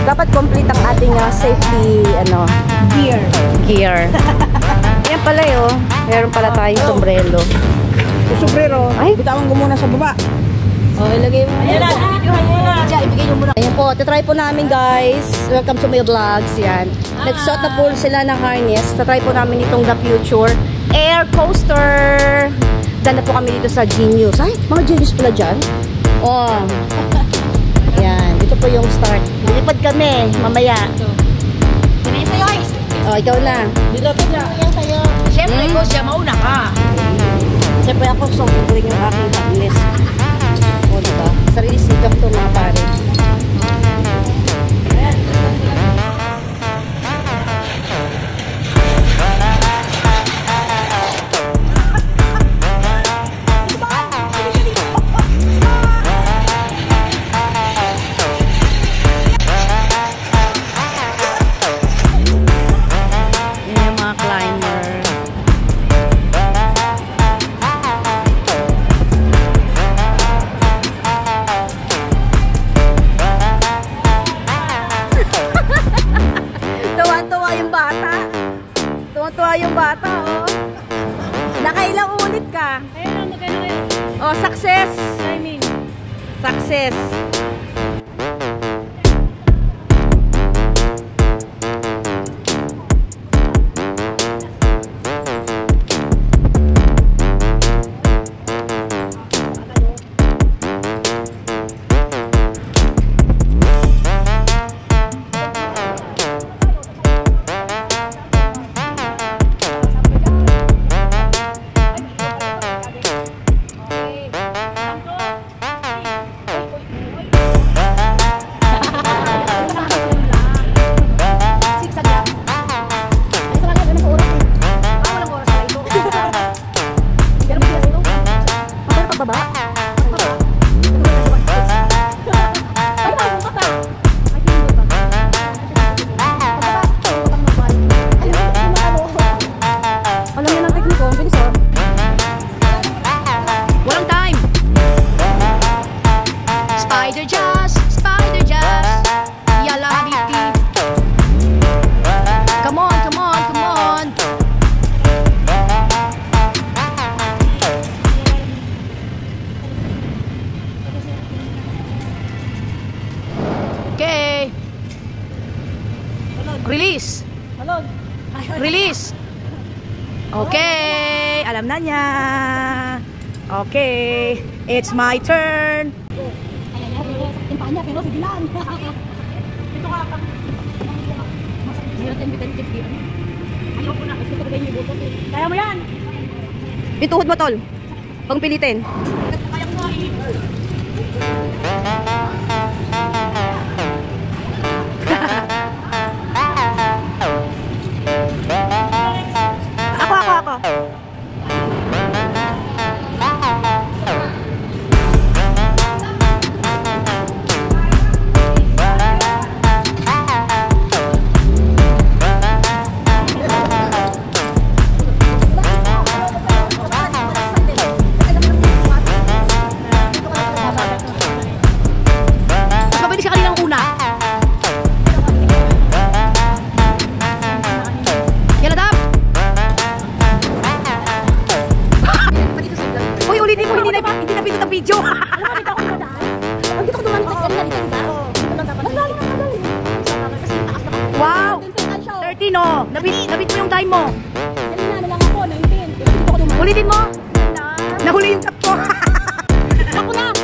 Dapat complete ang ating safety gear. Ayan pala yun. Meron pala tayong sombrero. Yung sombrero, ay, bitawan ko muna sa baba. Ilagay mo. Ibigay mo muna. Ayan po, titry po namin guys. Welcome to my vlogs. Yan. Nagsuot na po sila ng harness. Tatry po namin itong The Future Air Coaster. Dala po kami dito sa Genius. Ay, mga Genius pala dyan. Yan, dito po yung start. Lilipad kami, mamaya. Ganyan sa'yo, guys. Ikaw na. Lilipad na. Siyempre, ko siya mauna ka. Siyempre ako, sobrang yung aking harness. Diba? Sarili sikap to mga pare. Tuwa yung bata, oh. Nakailang ulit ka? Ayun, magkano kayo? Oh, success. I mean, success. Release. Release. Okay, alam na niya. Okay, it's my turn. kaya mo yan. Ituhod mo, tol. Pang pilitin. Ako. Wow! 13 oh! Nabit mo yung time mo. Kanina lang ako, 19. Ulitin mo? Nahuli yung tap ko. Ako na!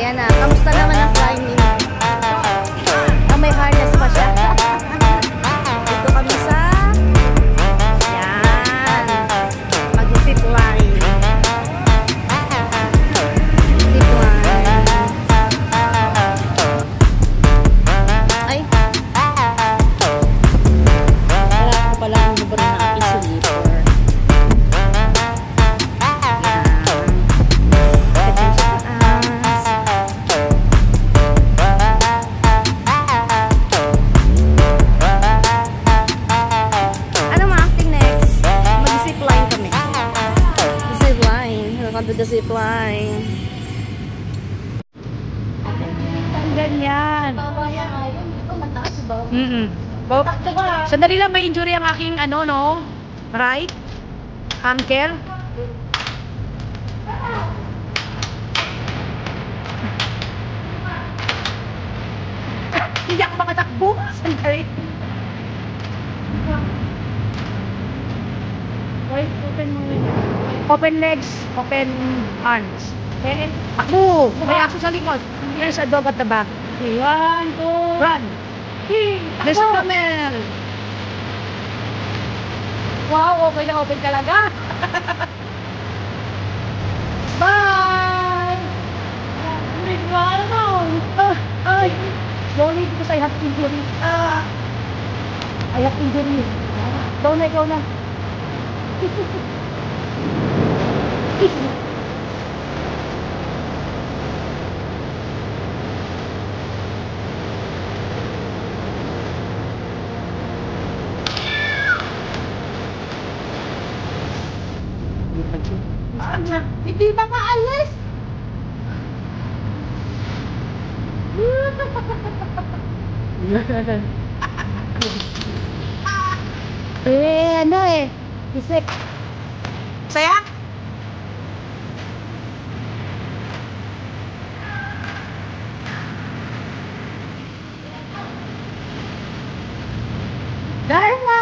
Ayan na. Kamusta naman ang climbing? May harness pa siya. Dito kami sa yan. Mag-zip line. Zip line. Ay. Wala ko pala ang lubar na aking sleeper. The zip line. Ganyan. Sandali lang, may injury ang aking ano, no? Right? Ankle. Hindi ako makatakbo. Sandali. Right, open mo yun. Open legs, open arms. Okay? Takbo! May aso sa likod. There's a dog at the back. Okay, 1, 2, run! There's a camel! Wow, okay na open talaga. Bye! Ay! Slowly because I have injury. I have injury. Ikaw na, ikaw na. Hindi ba maalis? Ano eh? Isip. Saya? Dharma!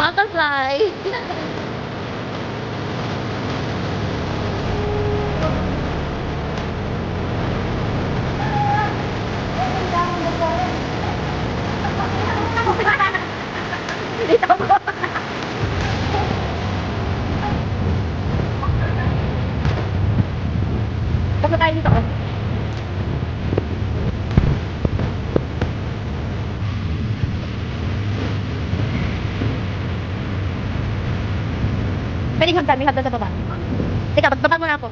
Butterfly. Tapos tayo dito. Pwede hagdan sa baba. Teka, baba muna ako.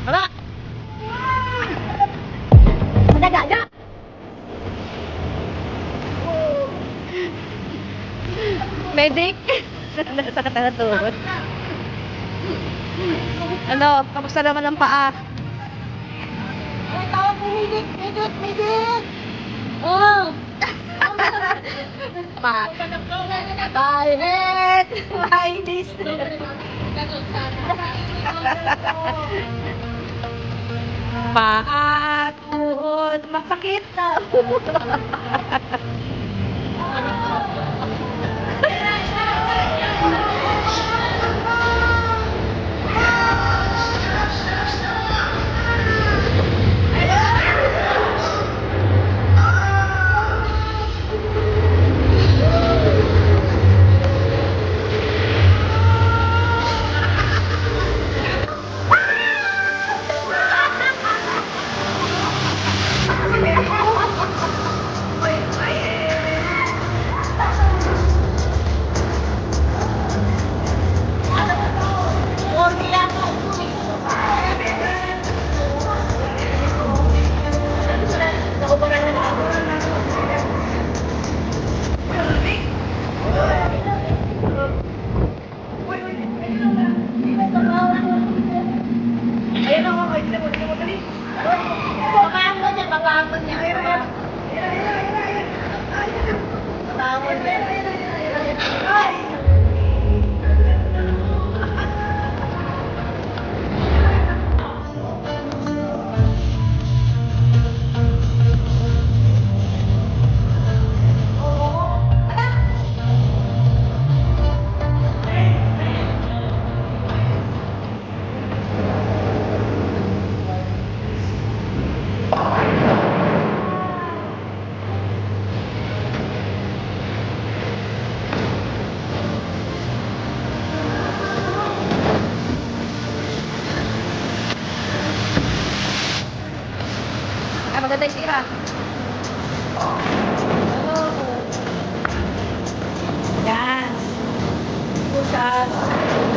Baba! Madagaya! Medic! Sakit na tuhod. Ano, kamusta naman ang paa? Ay, tawag mo, medic! Medic! Oh! Tahit! Mahainis! Paa, tuhod, masakit na! maganda yung sira. Yan. Push up.